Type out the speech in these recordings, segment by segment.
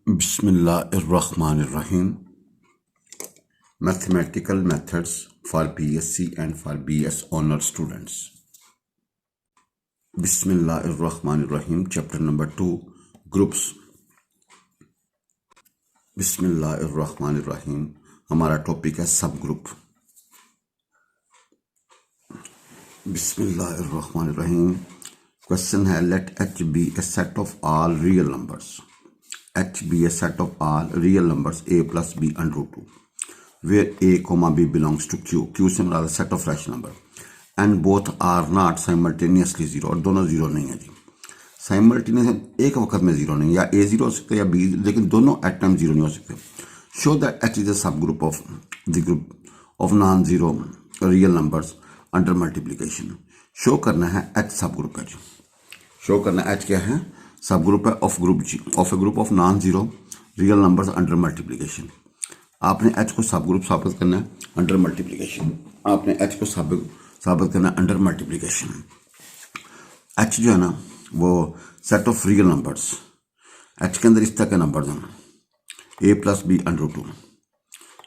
Bismillahirrahmanirrahim. Mathematical methods for BSc and for BS honor students. Bismillahirrahmanirrahim. Chapter number 2, groups. Bismillahirrahmanirrahim. हमारा topic है सब group. Bismillahirrahmanirrahim. Question है let H be a set of all real numbers. H be a set of all real numbers a plus b under root 2 where a comma b belongs to q. q से मतलब set of rational number and both are not simultaneously zero. और दोनों zero नहीं है जी. Simultaneous एक वक्त में zero नहीं, या a जीरो हो सकता है या b, लेकिन दोनों एट टाइम जीरो नहीं हो सकते. Show that h is a सब group of the group of non zero real numbers under multiplication. Show करना है h सब ग्रुप है जी. शो करना h क्या है? सब ग्रुप है of a group of non zero real numbers under multiplication. आपने h को सब ग्रुप साबित करना है अंडर मल्टीप्लीकेशन. आपने h को साबित करना है अंडर मल्टीप्लीकेशन. h जो है ना वो set of real numbers. h के अंदर इस तरह के नंबर्स हैं a plus B under two.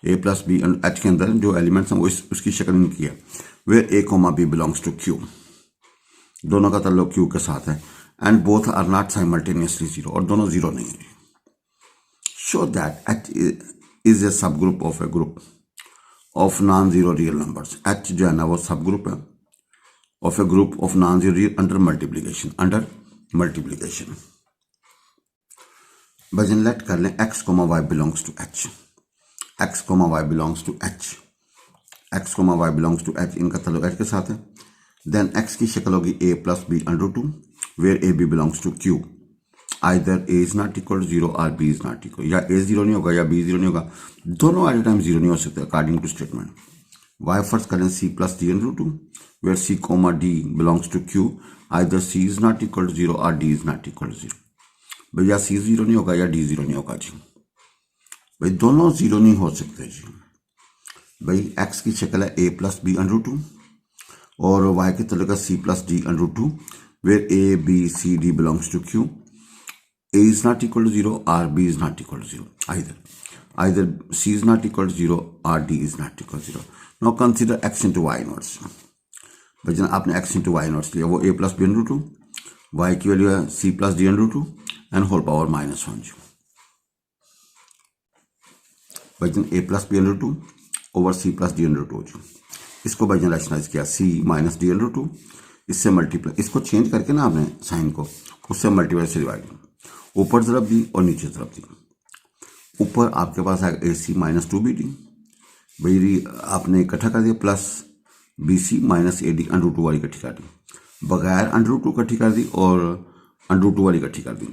a plus B h के अंदर जो एलिमेंट्स हैं वो उसकी शक्ल में किया. Where a comma b belongs to q. दोनों का ताल्लुक q के साथ है. And both are not simultaneously zero, और दोनों जीरो नहीं है. Show that h is a सब group of a group of non zero real numbers. h जो है ना वो सब ग्रुप है of a group of non zero real under multiplication. वजन लेट कर लें x comma y belongs to h. x comma y belongs to h. x comma y belongs to h, इनका ताल्लुक h के साथ है. Then x की शक्ल होगी a plus B under two where a b belongs to q. Either a is not equal to 0 or b is not equal. या a zero नहीं होगा या b जीरो नहीं होगा, दोनों एट ए टाइम जीरो नहीं हो सकते according to statement. y first करें c plus d under two where c comma d belongs to q. Either c is not equal to 0 or d is not equal to 0. भैया c zero नहीं होगा या d zero नहीं होगा जी. भाई दोनों जीरो नहीं हो सकते जी. भाई x की शक्ल है a plus B under to और y की तलक है c plus d under two where a, b, c, d belongs to q. a is not equal to 0 or b is not equal to 0. Either c is not equal to 0 or d is not equal to 0. Now consider x into y inverse. भाई आपने x into y inverse लिया, वो a plus b under 2, y की value है c plus d under 2 and whole power minus 1. भाई a plus b under 2 over c plus d under 2. इसको भाई rationalise किया c minus d under 2, इससे multiply, इसको चेंज करके ना आपने साइन को उससे मल्टीप्लाई से डिवाइड, ऊपर तरफ दी और नीचे तरफ दी. ऊपर आपके पास आएगा AC माइनस 2BD. भाई आपने इकट्ठा कर दिया plus BC minus AD under 2 वाली इकट्ठी कर दी, बगैर अंडर 2 इकट्ठी कर दी और अंडर 2 वाली इकट्ठी कर दी.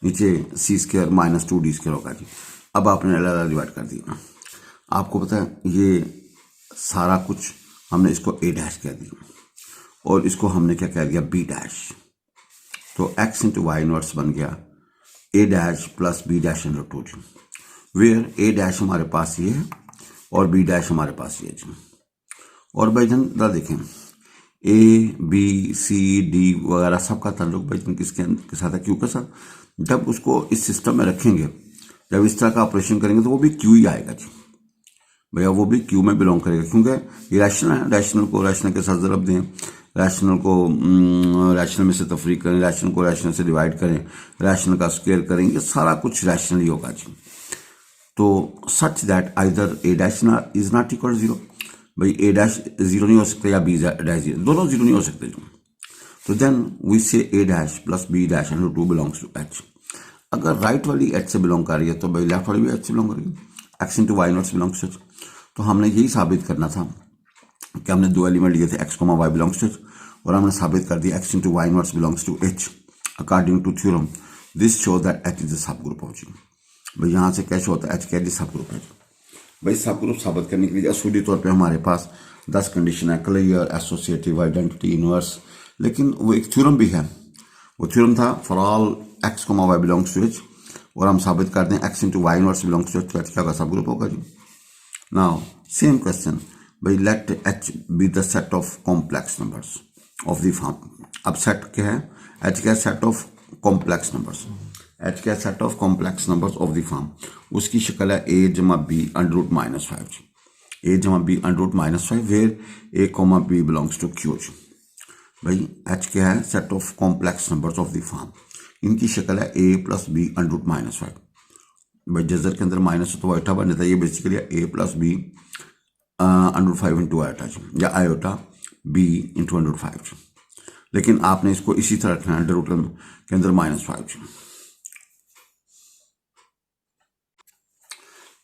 नीचे C square minus 2D square होगा जी. अब आपने अलग अलग डिवाइड कर दिया. आपको पता है ये सारा कुछ हमने इसको A डैश कह दिया और इसको हमने क्या कह दिया B डैश. तो x इंटू वाई इनवर्स बन गया A dash plus B dash under 2 जी. वेयर A डैश हमारे पास ये है और B डैश हमारे पास ये जी. और भाई जन देखें A B C D वगैरह सबका ताल्लुक भाई जन किसके साथ है? Q के साथ. जब उसको इस सिस्टम में रखेंगे, जब इस तरह का ऑपरेशन करेंगे तो वो भी Q ही आएगा जी. भैया वो भी Q में बिलोंग करेगा क्योंकि ये रैशनल है. रैशनल को रैशनल के साथ ज़रब दें, रैशनल को रैशनल में से तफरीक करें, रैशनल को रैशनल से डिवाइड करें, रैशनल का स्क्वायर करें, ये सारा कुछ रैशनल ही होगा जी. तो such that either a dash is not equal zero. भाई ए डैश जीरो नहीं हो सकता या बी डैश जीरो, दोनों जीरो नहीं हो सकते जी. तो then we say a dash plus b dash under 2 belongs to h. अगर राइट वाली एच से बिलोंग कर रही है तो भाई लेफ्ट वाली भी एच से बिलोंग करेगी. X into Y not belongs to H. तो हमने यही साबित करना था कि हमने दो एलिमेंट लिए थे x comma y belongs to h और हमने साबित कर दिया x into Y inverse belongs to h according to theorem. This show that h is a सब ग्रुप ऑफ जी. भाई यहाँ से कैसे होता है h क्या सब ग्रुप है. भाई सब ग्रुप साबित करने के लिए असूली तौर पे हमारे पास 10 कंडीशन है, क्लियर, एसोसिएटिव, आइडेंटिटी, इनवर्स. लेकिन वो एक थ्योरम भी है. वो थ्योरम था for all x comma y belongs to h और हम साबित कर दें x into Y inverse belongs to h, तो h क्या सब ग्रुप होगा जी. नाउ सेम क्वेश्चन, भाई let h be the set of complex numbers of the form. अब सेट क्या है? h क्या set of complex numbers. H क्या set of complex numbers of the form, उसकी शक्ल है ए जमा b under root minus 5, a जमा b under root minus 5 where a comma b belongs to q. भाई एच क्या है, set of complex numbers of the form, इनकी शक्ल है a plus B under root minus 5। भाई जजर के अंदर माइनस तो आयोटा बन जाता है, ये basically a plus B under root 5 into iota या iota b into under root 5, लेकिन आपने इसको इसी तरह रखना है अंडर रूट के अंदर minus 5।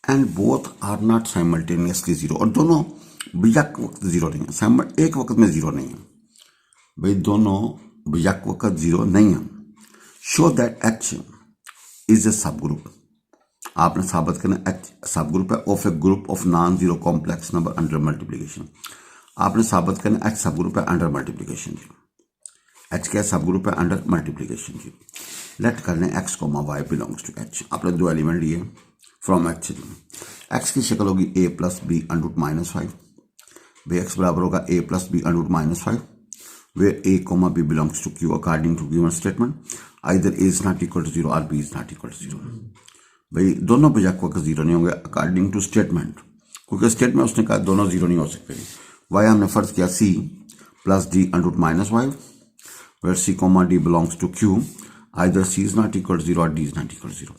And both are not simultaneously zero, और दोनों यक वक्त जीरो नहीं है, एक वक्त में जीरो नहीं है। भाई दोनों यक वक्त जीरो नहीं है। Show that h is a सब ग्रुप, आपने साबित करना एच सब ग्रुप है of a group of non zero complex number under multiplication. आपने साबित करना एच सब ग्रुप है अंडर मल्टीप्लिकेशन जी। एच क्या सब ग्रुप है अंडर मल्टीप्लिकेशन जी। लेट करने x comma y belongs to h, आपने दो एलिमेंट लिए फ्रॉम एच। एक्स की शक्ल होगी a plus B under root minus 5, वे एक्स बराबर होगा a plus B under root minus 5 where a comma b belongs to q according to given statement either a is not equal to 0 or b is not equal to 0। भाई दोनों बेशक वक्त zero नहीं होंगे according to statement, क्योंकि statement उसने कहा दोनों जीरो नहीं हो सकते। वाई हमने फर्ज किया c plus d under root minus 5 where c comma d belongs to q either c is not equal to 0 or d is not equal to 0।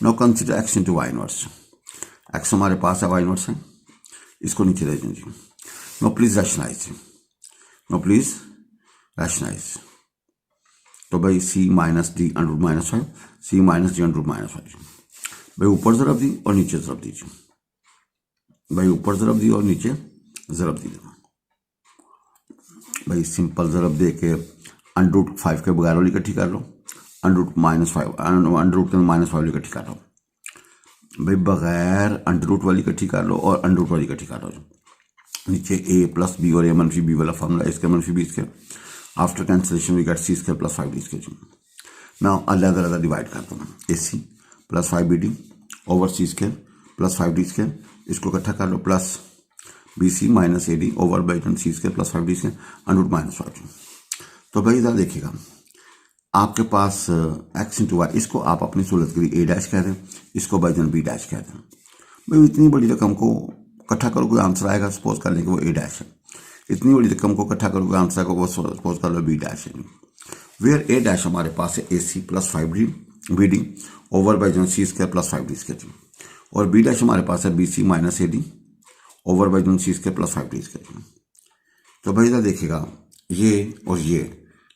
now consider x into y inverse, x हमारे पास है y inverse है, इसको नीचे दे दीजिए। now please rationalize, now please rationalize. तो भाई c minus d under root minus 5, c minus d under root minus 5। भाई ऊपर ज़रब दी और नीचे ज़रब दीजिए, भाई ऊपर ज़रब दी और नीचे ज़रब दीजिए। भाई सिंपल ज़रब दे के अंडर रूट 5 के बगैर वाली इकट्ठी कर लो, under root minus 5 under root के माइनस 5 वाली इकट्ठी कर लो। भाई बगैर अंडर रूट वाली इकट्ठी कर लो और अंडर रूट वाली इकट्ठी कर लो। नीचे ए प्लस बी और ए मनफी बी वाला फॉर्मूला, इसके मनफी बी इसके, after cancellation we get c square plus 5 d square. Now अलग अलग डिवाइड करता हूँ, a c plus 5 b d over c square plus 5 d square, इसको इकट्ठा कर लो plus b c minus a d over by c square plus 5 d square under root minus 5। तो भाई इधर देखिएगा आपके पास एक्स इंटू वाई, इसको आप अपनी सहूलत के लिए ए डैश कह दें, इसको बाई बी डैश कह दें। भाई इतनी बड़ी रकम को इकट्ठा करोगे आंसर आएगा, सपोज कर लें कि वो ए डैश है। इतनी बड़ी रकम को इकट्ठा करोगे आंसर को वो सपोज कर लो बी डैश है। वेयर ए डैश हमारे पास है a c plus 5 d b d over by c square plus 5 d square, और बी डैश हमारे पास है b c minus a d over by c square plus 5 d square. तो भाई इधर देखिएगा ये और ये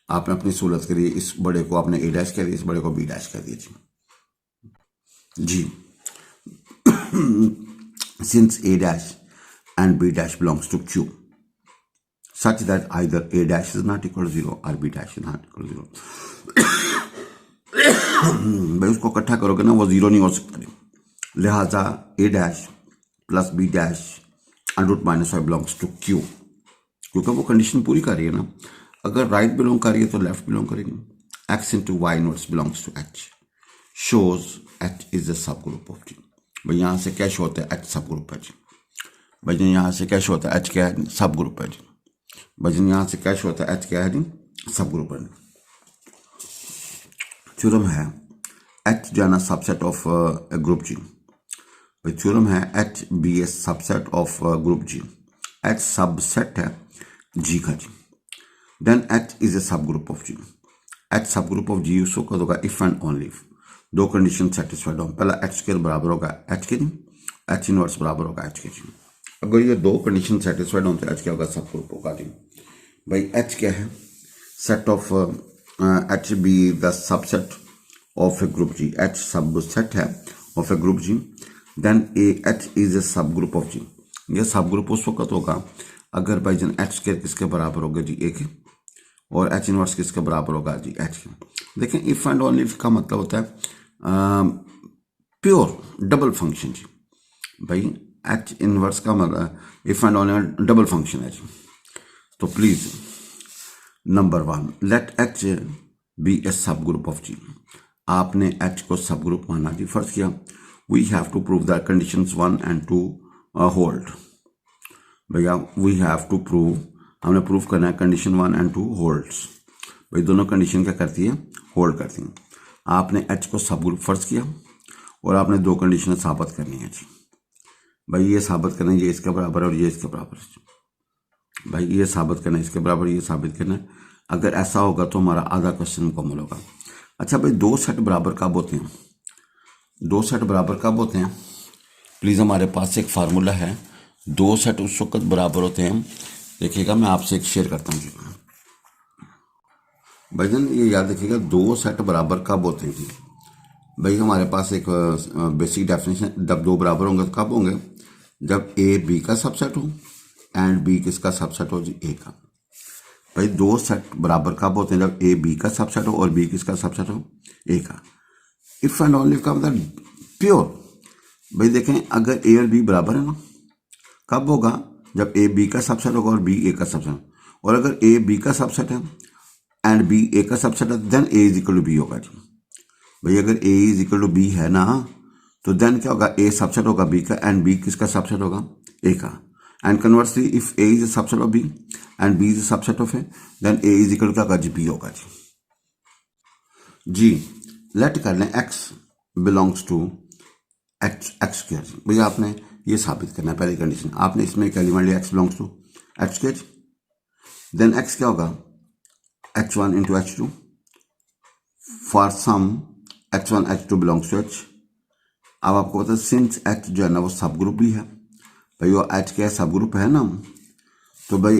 आपने अपनी सहूलत के लिए इस बड़े को आपने ए डैश कह दिया, इस बड़े को बी डैश कह दिया जी। Since a dash and b dash belongs to q such that either a dash is not equal to 0 or b dash is not equal to 0। भाई उसको इकट्ठा करोगे ना वो जीरो नहीं हो सकता, लिहाजा a dash plus b dash under root minus 5 belongs to q, क्योंकि वो कंडीशन पूरी कर रही है ना। अगर राइट बिलोंग कर रही है तो लेफ्ट बिलोंग करेगी। x into Y inverse belongs to h shows h is a सब ग्रुप ऑफ g। भाई यहाँ से क्या शो होता है, h सब ग्रुप है जी। भजन यहाँ से कैश होता है एच क्या है, सब ग्रुप है जी। भजन यहाँ से कैश होता है एच क्या है जी, सब ग्रुप है। थ्योरम है एच जो है ना सबसेट ऑफ ग्रुप जी। भाई थ्योरम है h be s subset of group G. H subset है जी का जी। देन एच इज ए सब ग्रुप ऑफ जी। एच सब ग्रुप ऑफ जी उसको कद होगा इफ एंड ओनली इफ दो कंडीशन सेटिस्फाइड हो। पहला एच स्क्वायर बराबर होगा एच के जी, एच इनवर्स बराबर होगा एच के जी। अगर ये दो कंडीशन सेटिस्फाइड होते हैं एच क्या होगा, सब ग्रुप होगा जी। भाई एच क्या है, set of h be the subset of a group G. H subset है of a group G. Then a h is a सब ग्रुप ऑफ जी। ये सब ग्रुप उस वक्त होगा अगर भाई जन एच स्क्वायर किसके बराबर होगा जी, ए के, और एच इनवर्स किसके बराबर होगा जी, एच के। देखें इफ एंड ओनली इफ का मतलब होता है प्योर डबल फंक्शन जी। भाई एच इनवर्स का मतलब if and only double function है जी। तो please number 1 let h be a सब ग्रुप ऑफ जी। आपने एच को सब ग्रुप माना जी, फर्स्ट किया we have to prove the conditions 1 and 2 hold. भैया वी हैव टू प्रूव, हमने प्रूव करना है कंडीशन 1 and 2 होल्ड्स। भाई दोनों कंडीशन क्या करती है, होल्ड करती हैं। आपने एच को सब ग्रुप फर्ज किया और आपने दो कंडीशन साबित करनी है जी। भाई ये साबित करना है ये इसके बराबर है और ये इसके बराबर है। भाई ये साबित करना है इसके बराबर, ये साबित करना है। अगर ऐसा होगा तो हमारा आधा क्वेश्चन मुकम्मल होगा। अच्छा भाई, दो सेट बराबर कब होते हैं? दो सेट बराबर कब होते हैं? प्लीज़ हमारे पास एक फार्मूला है, दो सेट उस वक्त बराबर होते हैं। देखिएगा मैं आपसे एक शेयर करता हूँ जी। भाईजान ये याद रखिएगा, दो सेट बराबर कब होते हैं जी? भाई हमारे पास एक बेसिक डेफिनेशन, जब दो बराबर होंगे तो कब होंगे? जब ए बी का सबसेट हो एंड बी किसका सबसेट हो जी? ए का। भाई दो सेट बराबर कब होते हैं? जब ए बी का सबसेट हो और बी किसका सबसेट हो? ए का। इफ एंड ओनली का मतलब प्योर। भाई देखें, अगर ए और बी बराबर है ना, कब होगा? जब ए बी का सबसेट होगा और बी ए का सबसेट। और अगर ए बी का सबसेट है एंड बी ए का सबसेट है, then A is equal to B होगा जी। भाई अगर A is equal to B है ना, तो देन क्या होगा? ए सबसेट होगा बी का एंड बी किसका सबसेट होगा? ए का। And conversely if A is subset of B and B is subset of A, then A is equal to क्या होगा जी? बी होगा जी। लेट कर लें x belongs to x square. भैया आपने ये साबित करना है, पहली कंडीशन। आपने इसमें एक एलिमेंट लिया x belongs to x square, then x क्या होगा? h1 into h2 for some h1 h2 belongs to h। अब आपको पता है सिंस h जो है ना वो सब ग्रुप भी है, भाई वो h क्या है? सब ग्रुप है ना। तो भाई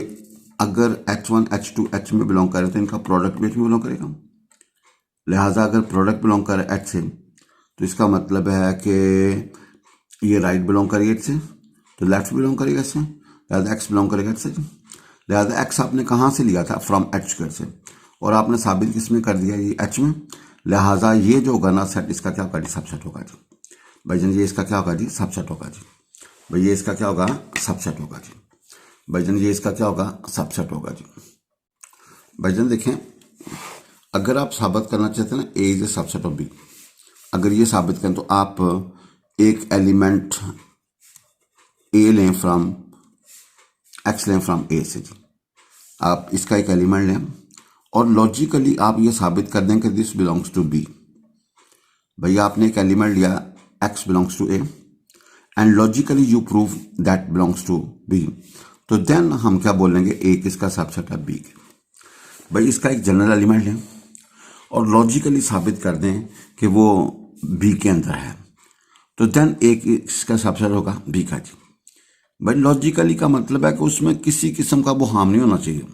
अगर h1 h2 h में बिलोंग करे तो इनका प्रोडक्ट भी h में बिलोंग करेगा। लिहाजा अगर प्रोडक्ट बिलोंग करे h से, तो इसका मतलब है कि ये राइट बिलोंग करेगा h से, तो लेफ्ट बिलोंग करेगा इससे, लिहाजा x बिलोंग करेगा h से। लिहाजा x आपने कहाँ से लिया था? फ्रॉम h स्क्वायर से, और आपने साबित किस में कर दिया? ये h में। लिहाजा ये जो होगा ना सेट, इसका क्या होगा जी? सबसेट होगा जी। भाईजान ये इसका क्या होगा जी? सबसेट होगा जी। भाई ये इसका क्या होगा? सबसेट होगा जी। भाईजान ये इसका क्या होगा? सबसेट होगा जी। भाईजान देखें, अगर आप साबित करना चाहते हैं ना a is a subset of b, अगर ये साबित करें तो आप एक एलिमेंट ए लें फ्रॉम एक्स लें फ्रॉम ए से जी। आप इसका एक एलिमेंट लें और लॉजिकली आप ये साबित कर दें कि दिस बिलोंग्स टू बी। भैया आपने एक एलिमेंट लिया x belongs to A and logically you prove that belongs to B, तो देन हम क्या बोलेंगे? ए किसका सबसेट है? बी। भाई इसका एक जनरल एलिमेंट लें और लॉजिकली साबित कर दें कि वो बी के अंदर है, तो देन ए किसका सबसेट होगा? बी का जी। भाई लॉजिकली का मतलब है कि उसमें किसी किस्म का वो हार्म नहीं होना चाहिए।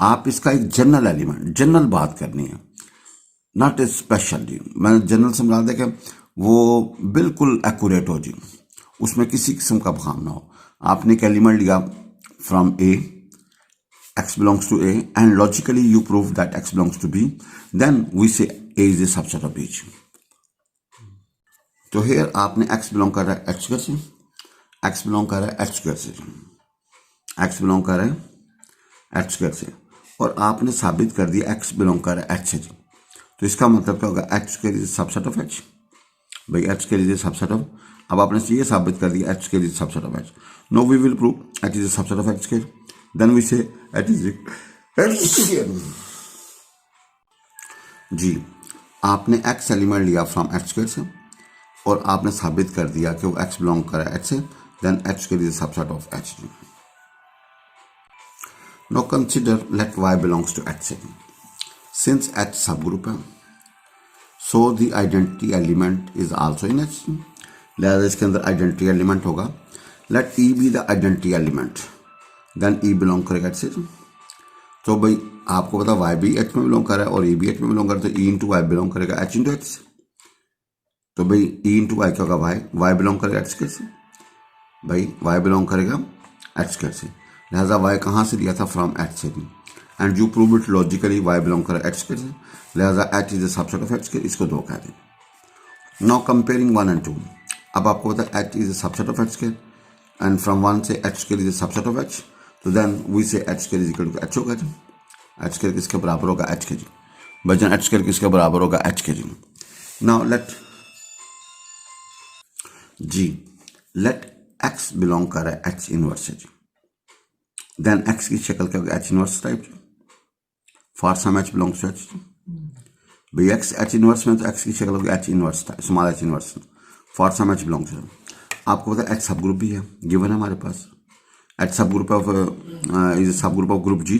आप इसका एक जनरल एलिमेंट, जनरल बात करनी है, नॉट ए स्पेशल जी। मैंने जनरल से मिला दें वो बिल्कुल एक्यूरेट हो जी, उसमें किसी किस्म का हार्म ना हो। आपने एक एलिमेंट लिया from A, x belongs to a and logically you prove that x belongs to b, then we say a is a subset of each. तो here आपने x belong कर रहा है h स्क्वायर से, x belong कर रहा है h square से, x belong कर रहा है h स्क्वायर से, और आपने साबित कर दिया x belong कर रहा है h से जी। तो इसका मतलब क्या होगा? h square is subset of h। भाई h square is subset of, अब आपने ये साबित कर दिया h square is subset of h। No we will prove h is subset of h square, then we say h is G. आपने x element लिया from h square से और आपने साबित कर दिया कि वो x बिलोंग कर रहा है h से, then h square is subset of h। No consider let y belongs to h से, सिंस h सब ग्रुप है, so the identity element is also in h। लिहाजा इसके अंदर आइडेंटिटी एलिमेंट होगा। Let e be the identity element, then e belong करेगा h से। तो भाई आपको पता y भी h में बिलोंग कर रहा है और e भी h में बिलोंग करता है, e इंटू वाई बिलोंग करेगा h इंटू h से। तो भाई e इंटू वाई क्या होगा? y बिलोंग करेगा h स्क्वायर से, भाई y बिलोंग करेगा h स्क्वायर से। लिहाजा y कहाँ से लिया था? फ्रॉम h से भी, and you prove it logically y belong करेगा h स्क्वायर से, लिहाजा h is the subset of h square. इसको दो कह दें। नाउ कंपेयरिंग 1 and 2, अब आपको पता है h is the subset of h square and from 1 से h square is the subset of h, तो then we say h square is equal to h होगा जी। h स्क्वायर किसके बराबर होगा? h के जी। बचन h स्क्वायर किसके बराबर होगा? h के जी। नाउ लेट जी, लेट x बिलोंग कर रहा है h इनवर्स से जी, देन x की शक्ल क्या होगी? h inverse type for some h belongs to h। भाई एक्स एच इनवर्स में, तो एक्स की शक्ल होगी h inverse, small h inverse, for some h belongs. आपको पता है एच सब ग्रुप भी है, गिवन है हमारे पास। एच सब ग्रुप ऑफ इज सब group of group G.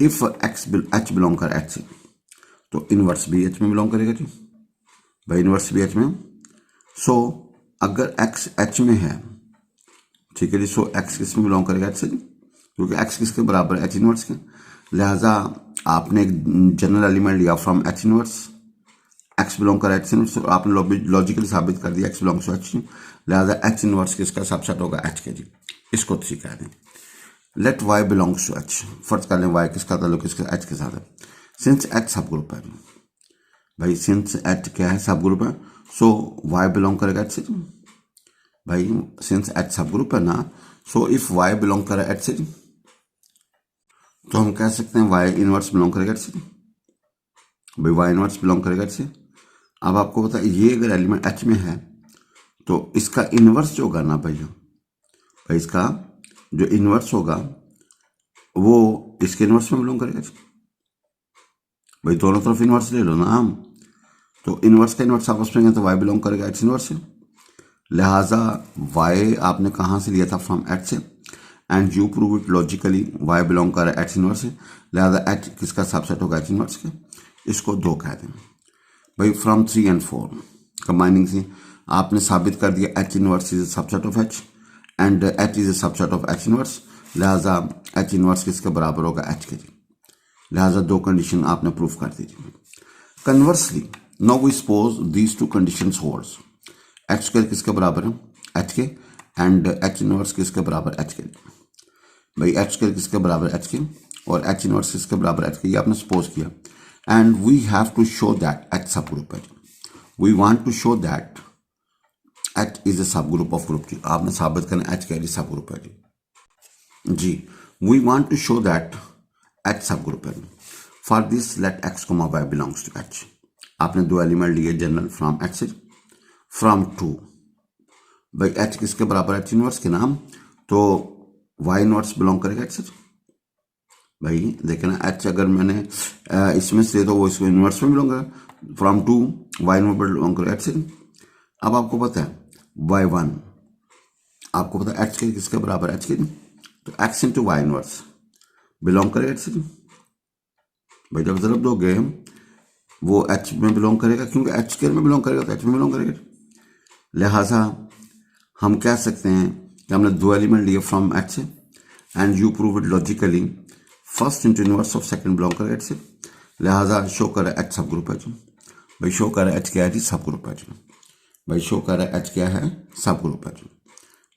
If x h belong कर एच से, तो इनवर्स भी एच में बिलोंग करेगा जी, भाई इनवर्स भी एच में। सो अगर एक्स एच में है, ठीक है जी, सो एक्स किस में बिलोंग करेगा एच से जी, क्योंकि एक्स किसके बराबर है एच इनवर्स के। लिहाजा आपने एक जनरल एलिमेंट लिया from h inverse, x belong कर एच इनवर्स, आपने लॉजिकली साबित कर दिया एक्स बिलोंग्स टू एच। लिहाजा एच इनवर्स किसका सबसेट होगा एच के जी, इसको ठीक कह दें। Let y belongs to h, फर्ज कर लें वाई किसका ताल्लुक किसका एच के साथ है। सिंस एच सब ग्रुप है भाई, सिंस एच क्या है सब ग्रुप है, सो वाई बिलोंग करेगा एच से जी भाई, सिंस एच सब ग्रुप है ना, सो इफ वाई बिलोंग करे एच से जी, तो हम कह सकते हैं वाई इनवर्स बिलोंग करेगा एच से जी भाई, वाई इनवर्स बिलोंग करेगा एच से। अब आपको पता है ये अगर एलिमेंट एच में है, तो इसका इनवर्स जो होगा ना भाई इसका जो इनवर्स होगा वो इसके इनवर्स में बिलोंग करेगा भाई, दोनों तरफ इनवर्स ले लो ना हम, तो इनवर्स का इनवर्स आपस में तो वाई बिलोंग करेगा एच इनवर्स से। लिहाजा वाई आपने कहाँ से लिया था फ्रॉम एच से, and you prove it logically y belong कर एच इनवर्स से। लिहाजा एच किसका सबसेट होगा एच इनवर्स के, इसको 2 कह दें भाई। फ्रॉम 3 and 4 कंबाइनिंग से आपने साबित कर दिया H inverse is a subset of H and H is a subset of H inverse. लिहाजा एच इनवर्स किसके बराबर होगा एच के जी। लिहाजा 2 कंडीशन आपने प्रूफ कर दी। Conversely now we suppose these 2 conditions holds, h square किसके बराबर है एच के, एंड एच इनवर्स किसके बराबर एच के भाई, एच स्क्वायर किसके बराबर एच के और एच इनवर्स किसके बराबर एच के, ये आपने सपोज किया। And we have to show that h सब ग्रुप है, we want to show that h is a सब ग्रुप ऑफ ग्रुप जी। आपने साबित करना एच क्या जी सब ग्रुप है जी। We want to show that h सब ग्रुप है। For this let x comma y belongs to h. आपने 2 एलिमेंट लिए जनरल फ्रॉम एच से, फ्रॉम 2 भाई एच किसके बराबर एच इनवर्स के नाम, तो वाई इनवर्स बिलोंग करेगा एच से भाई। देखे ना एच अगर मैंने इसमें से तो वो इसको इनवर्स में बिलोंग करेगा, फ्रॉम 2 वाई इनवर्स बिलोंग करेगा एच से। अब आपको पता है y1, आपको पता है एच के किसके बराबर एच के, तो x into Y inverse belong करेगा एच से भाई। जब जरूर दोगे वो एच में बिलोंग करेगा, क्योंकि एच स्क्वायर में बिलोंग करेगा तो एच में बिलोंग करेगा। लिहाजा हम कह सकते हैं कि हमने 2 एलिमेंट लिए फ्रॉम एच से, and you prove it logically first into inverse of second belong करेगा एच से। लिहाजा शो कर एच सब ग्रुप है जी भाई, शो कर एच क्या है जी सब ग्रुप है जी भाई, शो कर रहा है एच क्या है सब ग्रुप है जी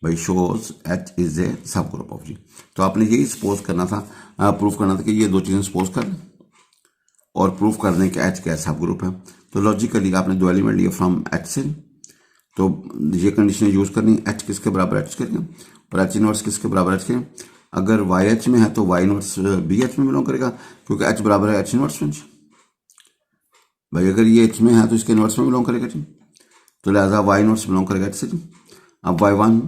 भाई, शोज एच इज ए सब ग्रुप ऑफ जी। तो आपने यही सपोज करना था, प्रूफ करना था कि ये 2 चीज़ें सपोज कर और प्रूफ कर दें कि एच क्या है सब ग्रुप है। तो लॉजिकली आपने 2 एलिमेंट लिए फ्रॉम एच से, तो ये कंडीशन यूज करनी, एच किसके बराबर एच के और एच इनवर्स किसके बराबर एच के। अगर वाई एच में है तो वाई इनवर्स बी एच में बिलोंग करेगा, क्योंकि एच बराबर है एच इनवर्स में भाई। अगर ये एच में है तो इसके इनवर्स में बिलोंग करेगा जी, तो लिहाजा वाई इनवर्स बिलोंग करेगा एच से जी। अब y1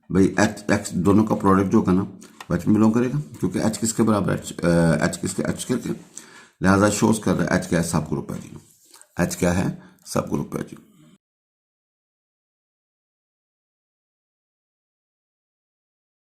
भाई एच एक्स दोनों का प्रोडक्ट जो होगा ना एच में बिलोंग करेगा, क्योंकि एच किसके बराबर एच किसके एच करके। लिहाजा शोज कर रहा है एच क्या है सब ग्रुप है जी, एच क्या है सब ग्रुप है जी।